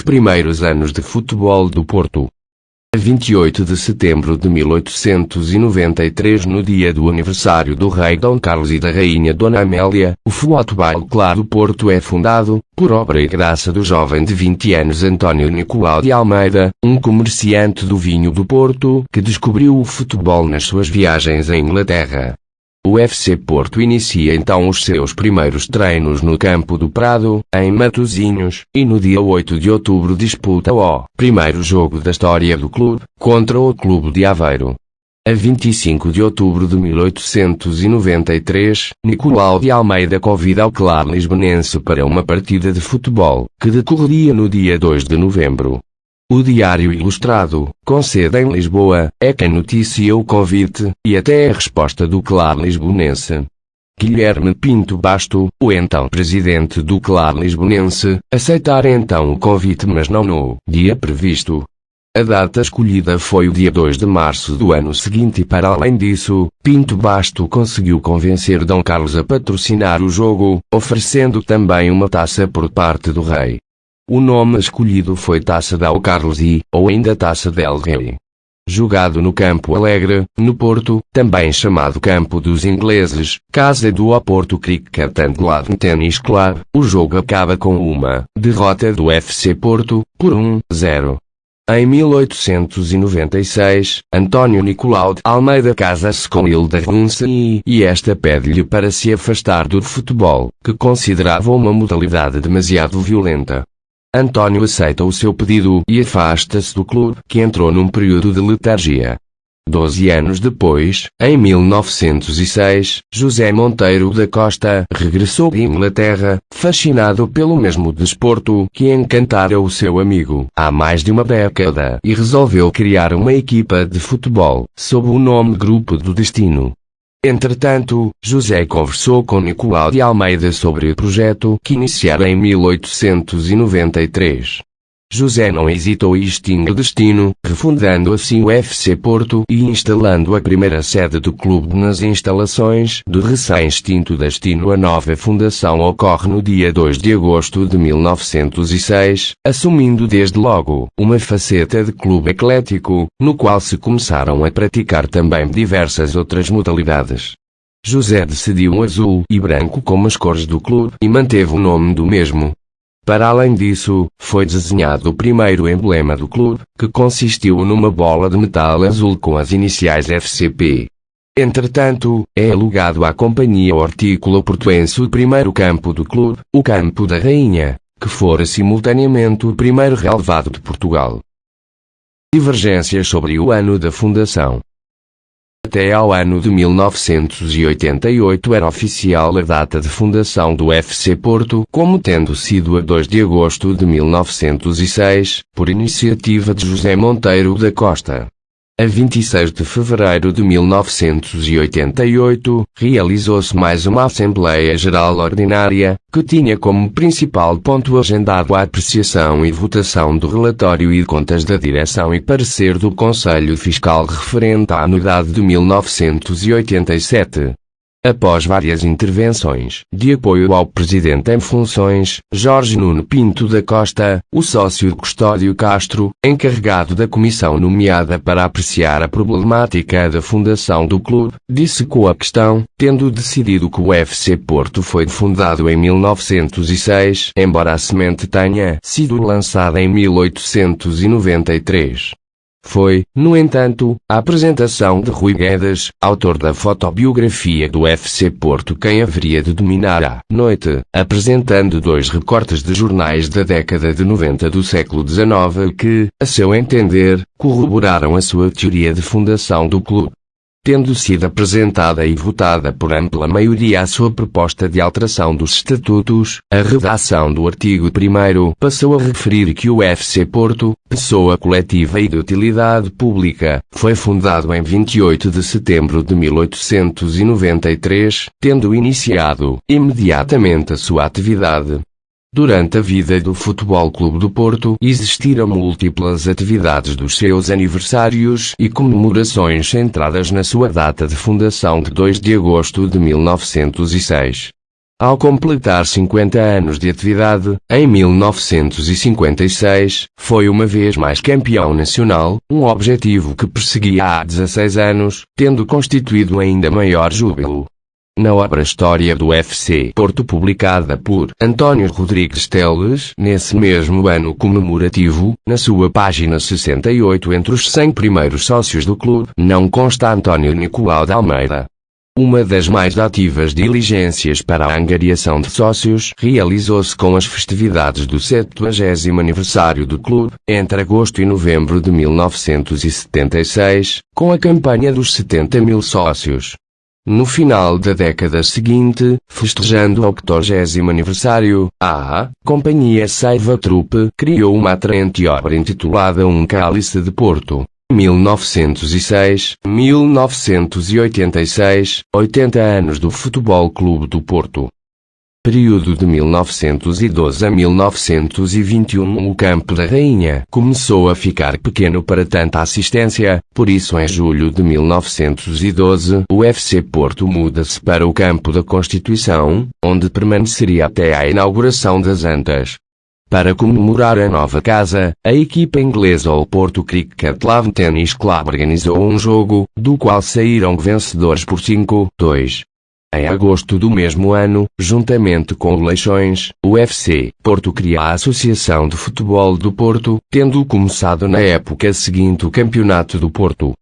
primeiros anos de futebol do Porto. A 28 de setembro de 1893, no dia do aniversário do rei Dom Carlos e da rainha Dona Amélia, o Futebol Clube do Porto é fundado, por obra e graça do jovem de 20 anos António Nicolau de Almeida, um comerciante do vinho do Porto, que descobriu o futebol nas suas viagens à Inglaterra. O FC Porto inicia então os seus primeiros treinos no Campo do Prado, em Matosinhos, e no dia 8 de outubro disputa o primeiro jogo da história do clube, contra o Clube de Aveiro. A 25 de outubro de 1893, Nicolau de Almeida convida o clube lisbonense para uma partida de futebol, que decorreria no dia 2 de novembro. O Diário Ilustrado, com sede em Lisboa, é quem noticia o convite, e até a resposta do clube lisbonense. Guilherme Pinto Basto, o então presidente do clube lisbonense, aceitara então o convite, mas não no dia previsto. A data escolhida foi o dia 2 de março do ano seguinte e, para além disso, Pinto Basto conseguiu convencer Dom Carlos a patrocinar o jogo, oferecendo também uma taça por parte do rei. O nome escolhido foi Taça Dom Carlos ou ainda Taça del Rei. Jogado no Campo Alegre, no Porto, também chamado Campo dos Ingleses, casa do Oporto Cricket and Lawn Tennis Club, o jogo acaba com uma derrota do FC Porto, por 1-0. Em 1896, António Nicolau de Almeida casa-se com Hilda Runce e esta pede-lhe para se afastar do futebol, que considerava uma modalidade demasiado violenta. António aceita o seu pedido e afasta-se do clube, que entrou num período de letargia. 12 anos depois, em 1906, José Monteiro da Costa regressou de Inglaterra, fascinado pelo mesmo desporto que encantara o seu amigo há mais de uma década, e resolveu criar uma equipa de futebol, sob o nome Grupo do Destino. Entretanto, José conversou com Nicolau de Almeida sobre o projeto que iniciara em 1893. José não hesitou e extingue o Destino, refundando assim o FC Porto e instalando a primeira sede do clube nas instalações do recém-extinto Destino. A nova fundação ocorre no dia 2 de agosto de 1906, assumindo desde logo uma faceta de clube eclético, no qual se começaram a praticar também diversas outras modalidades. José decidiu um azul e branco como as cores do clube e manteve o nome do mesmo. Para além disso, foi desenhado o primeiro emblema do clube, que consistiu numa bola de metal azul com as iniciais FCP. Entretanto, é alugado à Companhia Hortícola Portuense o primeiro campo do clube, o Campo da Rainha, que fora simultaneamente o primeiro relevado de Portugal. Divergências sobre o ano da fundação. Até ao ano de 1988 era oficial a data de fundação do FC Porto, como tendo sido a 2 de agosto de 1906, por iniciativa de José Monteiro da Costa. A 26 de fevereiro de 1988, realizou-se mais uma Assembleia Geral Ordinária, que tinha como principal ponto agendado a apreciação e votação do relatório e contas da direção e parecer do Conselho Fiscal referente à anuidade de 1987. Após várias intervenções de apoio ao presidente em funções, Jorge Nuno Pinto da Costa, o sócio de Custódio Castro, encarregado da comissão nomeada para apreciar a problemática da fundação do clube, dissecou a questão, tendo decidido que o FC Porto foi fundado em 1906, embora a semente tenha sido lançada em 1893. Foi, no entanto, a apresentação de Rui Guedes, autor da fotobiografia do FC Porto, quem haveria de dominar a noite, apresentando 2 recortes de jornais da década de 90 do século XIX que, a seu entender, corroboraram a sua teoria de fundação do clube. Tendo sido apresentada e votada por ampla maioria a sua proposta de alteração dos estatutos, a redação do artigo 1º passou a referir que o FC Porto, pessoa coletiva e de utilidade pública, foi fundado em 28 de setembro de 1893, tendo iniciado imediatamente a sua atividade. Durante a vida do Futebol Clube do Porto, existiram múltiplas atividades dos seus aniversários e comemorações centradas na sua data de fundação de 2 de agosto de 1906. Ao completar 50 anos de atividade, em 1956, foi uma vez mais campeão nacional, um objetivo que perseguia há 16 anos, tendo constituído ainda maior júbilo. Na obra História do FC Porto publicada por António Rodrigues Teles, nesse mesmo ano comemorativo, na sua página 68 entre os 100 primeiros sócios do clube, não consta António Nicolau de Almeida. Uma das mais ativas diligências para a angariação de sócios realizou-se com as festividades do 70º aniversário do clube, entre agosto e novembro de 1976, com a campanha dos 70.000 sócios. No final da década seguinte, festejando o 80º aniversário, a Companhia Seiva Trupe criou uma atraente obra intitulada Um Cálice de Porto. 1906, 1986, 80 anos do Futebol Clube do Porto. Período de 1912 a 1921. O Campo da Rainha começou a ficar pequeno para tanta assistência, por isso em julho de 1912, o FC Porto muda-se para o Campo da Constituição, onde permaneceria até à inauguração das Antas. Para comemorar a nova casa, a equipa inglesa o Porto Cricket Lawn Tennis Club organizou um jogo, do qual saíram vencedores por 5-2. Em agosto do mesmo ano, juntamente com o Leixões, o FC Porto cria a Associação de Futebol do Porto, tendo começado na época seguinte o Campeonato do Porto.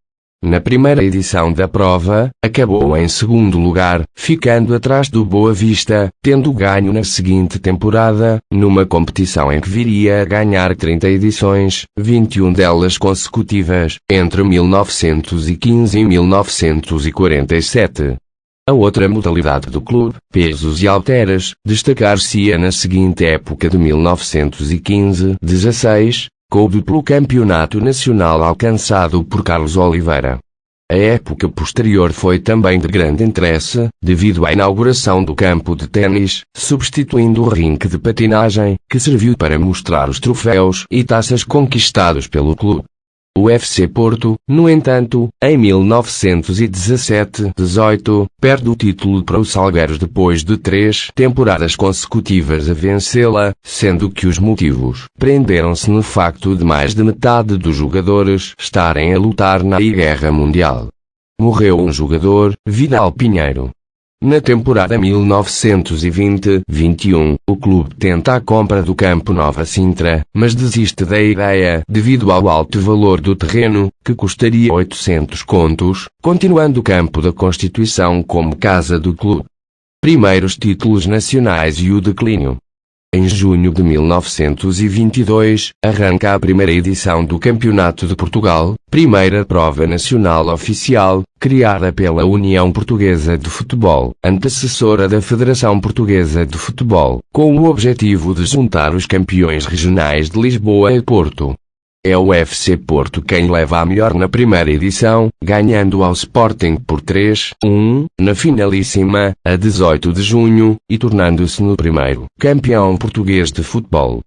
Na primeira edição da prova, acabou em segundo lugar, ficando atrás do Boa Vista, tendo ganho na seguinte temporada, numa competição em que viria a ganhar 30 edições, 21 delas consecutivas, entre 1915 e 1947. A outra modalidade do clube, pesos e halteras, destacar-se-ia na seguinte época de 1915-16, com o duplo campeonato nacional alcançado por Carlos Oliveira. A época posterior foi também de grande interesse, devido à inauguração do campo de ténis, substituindo o rinque de patinagem, que serviu para mostrar os troféus e taças conquistados pelo clube. O FC Porto, no entanto, em 1917-18, perde o título para os Salgueiros depois de 3 temporadas consecutivas a vencê-la, sendo que os motivos prenderam-se no facto de mais de metade dos jogadores estarem a lutar na Guerra Mundial. Morreu um jogador, Vidal Pinheiro. Na temporada 1920-21, o clube tenta a compra do Campo Nova Sintra, mas desiste da ideia devido ao alto valor do terreno, que custaria 800 contos, continuando o Campo da Constituição como casa do clube. Primeiros títulos nacionais e o declínio. Em junho de 1922, arranca a primeira edição do Campeonato de Portugal, primeira prova nacional oficial, criada pela União Portuguesa de Futebol, antecessora da Federação Portuguesa de Futebol, com o objetivo de juntar os campeões regionais de Lisboa e Porto. É o FC Porto quem leva a melhor na primeira edição, ganhando ao Sporting por 3-1, na finalíssima, a 18 de junho, e tornando-se no primeiro campeão português de futebol.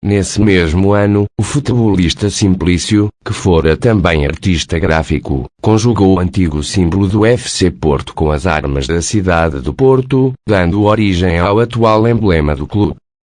Nesse mesmo ano, o futebolista Simplício, que fora também artista gráfico, conjugou o antigo símbolo do FC Porto com as armas da cidade do Porto, dando origem ao atual emblema do clube.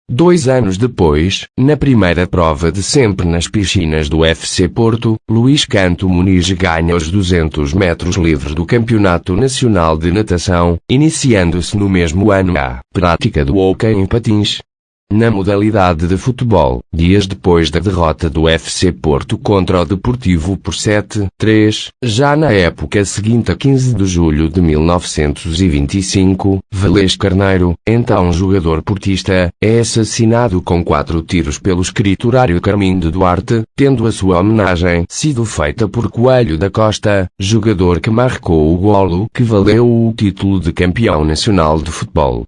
2 anos depois, na primeira prova de sempre nas piscinas do FC Porto, Luís Canto Muniz ganha os 200 metros livres do Campeonato Nacional de Natação, iniciando-se no mesmo ano a prática do hóquei em patins. Na modalidade de futebol, dias depois da derrota do FC Porto contra o Deportivo por 7-3, já na época seguinte a 15 de julho de 1925, Valês Carneiro, então jogador portista, é assassinado com 4 tiros pelo escriturário Carmindo Duarte, tendo a sua homenagem sido feita por Coelho da Costa, jogador que marcou o golo que valeu o título de campeão nacional de futebol.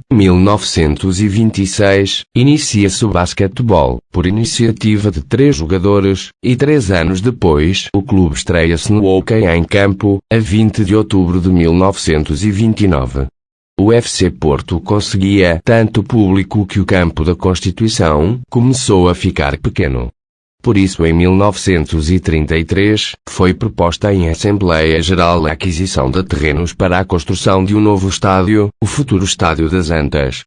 1926, inicia-se o basquetebol, por iniciativa de 3 jogadores, e 3 anos depois, o clube estreia-se no hóquei em campo, a 20 de outubro de 1929. O FC Porto conseguia tanto público que o Campo da Constituição começou a ficar pequeno. Por isso em 1933, foi proposta em Assembleia Geral a aquisição de terrenos para a construção de um novo estádio, o futuro Estádio das Antas.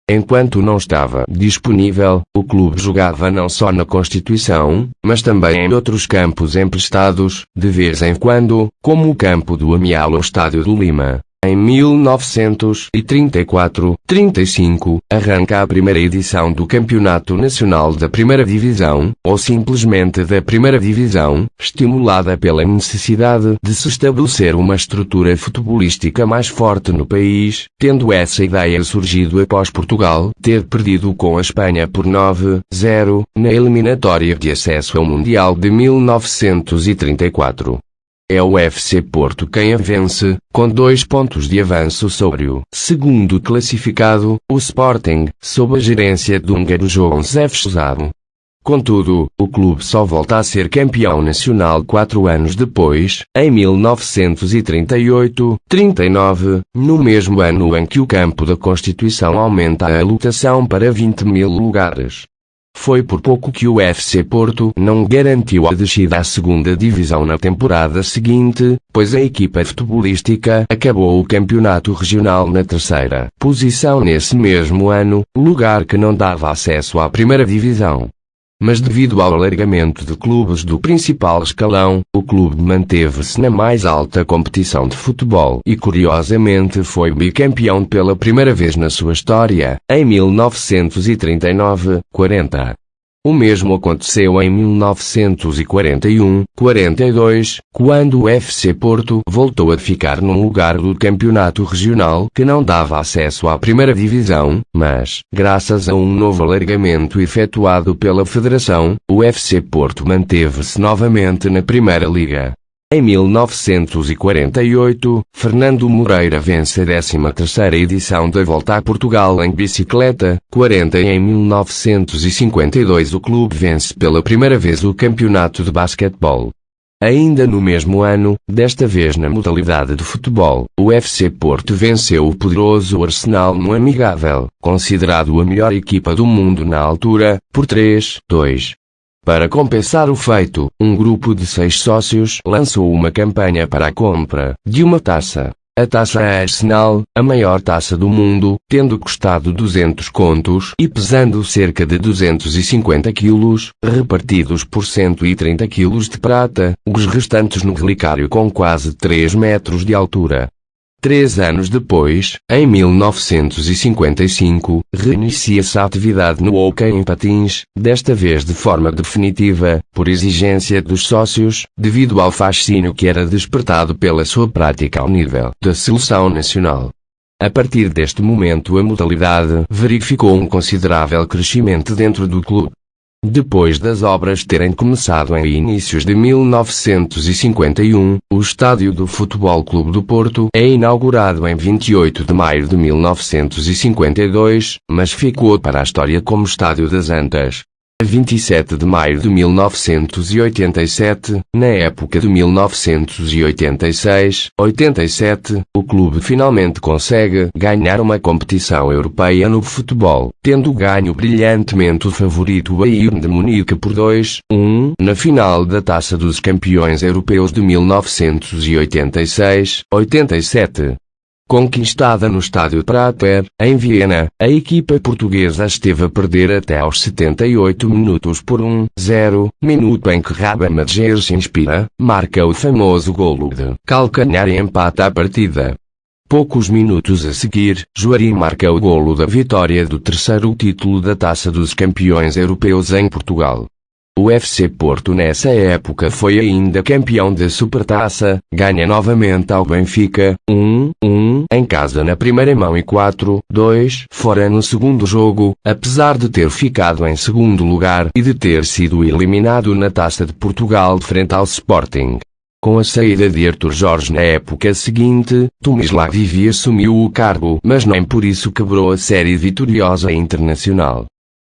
Enquanto não estava disponível, o clube jogava não só na Constituição, mas também em outros campos emprestados, de vez em quando, como o campo do Amial ou Estádio do Lima. Em 1934-35, arranca a primeira edição do Campeonato Nacional da Primeira Divisão, ou simplesmente da Primeira Divisão, estimulada pela necessidade de se estabelecer uma estrutura futebolística mais forte no país, tendo essa ideia surgido após Portugal ter perdido com a Espanha por 9-0, na eliminatória de acesso ao Mundial de 1934. É o FC Porto quem a vence, com 2 pontos de avanço sobre o segundo classificado, o Sporting, sob a gerência do húngaro Josef Szabo. Contudo, o clube só volta a ser campeão nacional 4 anos depois, em 1938-39, no mesmo ano em que o campo da Constituição aumenta a lotação para 20.000 lugares. Foi por pouco que o FC Porto não garantiu a descida à segunda divisão na temporada seguinte, pois a equipa futebolística acabou o campeonato regional na terceira posição nesse mesmo ano, lugar que não dava acesso à primeira divisão. Mas devido ao alargamento de clubes do principal escalão, o clube manteve-se na mais alta competição de futebol e curiosamente foi bicampeão pela primeira vez na sua história, em 1939-40. O mesmo aconteceu em 1941-42, quando o FC Porto voltou a ficar num lugar do campeonato regional que não dava acesso à primeira divisão, mas, graças a um novo alargamento efetuado pela Federação, o FC Porto manteve-se novamente na Primeira Liga. Em 1948, Fernando Moreira vence a 13ª edição da Volta a Portugal em bicicleta, 40 e em 1952 o clube vence pela primeira vez o campeonato de basquetebol. Ainda no mesmo ano, desta vez na modalidade de futebol, o FC Porto venceu o poderoso Arsenal no amigável, considerado a melhor equipa do mundo na altura, por 3-2. Para compensar o feito, um grupo de 6 sócios lançou uma campanha para a compra de uma taça. A taça Arsenal, a maior taça do mundo, tendo custado 200 contos e pesando cerca de 250 quilos, repartidos por 130 quilos de prata, os restantes no relicário com quase 3 metros de altura. 3 anos depois, em 1955, reinicia-se a atividade no hóquei em patins, desta vez de forma definitiva, por exigência dos sócios, devido ao fascínio que era despertado pela sua prática ao nível da seleção nacional. A partir deste momento a modalidade verificou um considerável crescimento dentro do clube. Depois das obras terem começado em inícios de 1951, o estádio do Futebol Clube do Porto é inaugurado em 28 de maio de 1952, mas ficou para a história como Estádio das Antas. A 27 de maio de 1987, na época de 1986-87, o clube finalmente consegue ganhar uma competição europeia no futebol, tendo ganho brilhantemente o favorito Bayern de Munique por 2-1, na final da Taça dos Campeões Europeus de 1986-87. Conquistada no estádio Prater, em Viena, a equipa portuguesa esteve a perder até aos 78 minutos por 1-0, minuto em que Raba Madjer se inspira, marca o famoso golo de calcanhar e empata a partida. Poucos minutos a seguir, Juari marca o golo da vitória do terceiro título da Taça dos Campeões Europeus em Portugal. O FC Porto nessa época foi ainda campeão da Supertaça, ganha novamente ao Benfica, 1-1, em casa na primeira mão e 4-2, fora no segundo jogo, apesar de ter ficado em segundo lugar e de ter sido eliminado na Taça de Portugal frente ao Sporting. Com a saída de Artur Jorge na época seguinte, Tomislav Vivi assumiu o cargo, mas nem por isso quebrou a série vitoriosa internacional.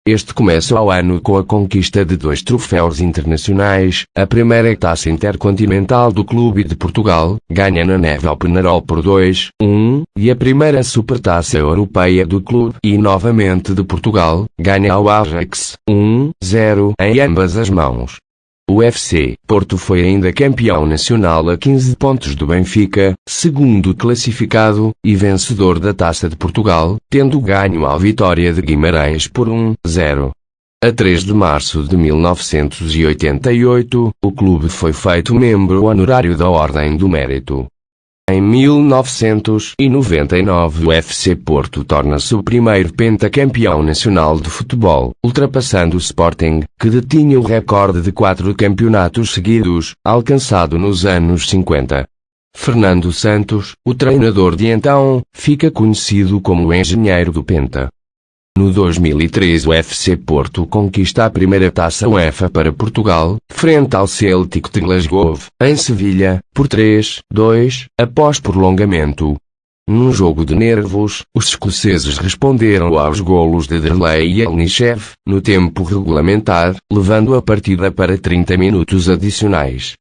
Este começa ao ano com a conquista de 2 troféus internacionais, a primeira Taça Intercontinental do Clube de Portugal, ganha na neve ao Penarol por 2-1, e a primeira Supertaça Europeia do Clube e novamente de Portugal, ganha ao Ajax, 1-0, em ambas as mãos. O FC Porto foi ainda campeão nacional a 15 pontos do Benfica, segundo classificado, e vencedor da Taça de Portugal, tendo ganho ao Vitória de Guimarães por 1-0. A 3 de março de 1988, o clube foi feito membro honorário da Ordem do Mérito. Em 1999 o FC Porto torna-se o primeiro pentacampeão nacional de futebol, ultrapassando o Sporting, que detinha o recorde de 4 campeonatos seguidos, alcançado nos anos 50. Fernando Santos, o treinador de então, fica conhecido como o engenheiro do Penta. No 2003 o FC Porto conquista a primeira taça UEFA para Portugal, frente ao Celtic de Glasgow, em Sevilha, por 3-2, após prolongamento. Num jogo de nervos, os escoceses responderam aos golos de Derlei e Elnichev, no tempo regulamentar, levando a partida para 30 minutos adicionais.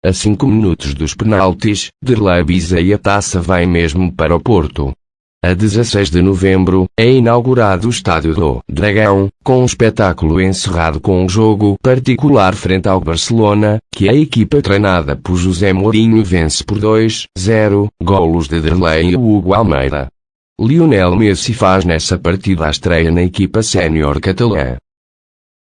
A 5 minutos dos penaltis, Derlei bisa e a taça vai mesmo para o Porto. A 16 de novembro, é inaugurado o Estádio do Dragão, com um espetáculo encerrado com um jogo particular frente ao Barcelona, que a equipa treinada por José Mourinho vence por 2-0, golos de Derlei e Hugo Almeida. Lionel Messi faz nessa partida a estreia na equipa sénior catalã.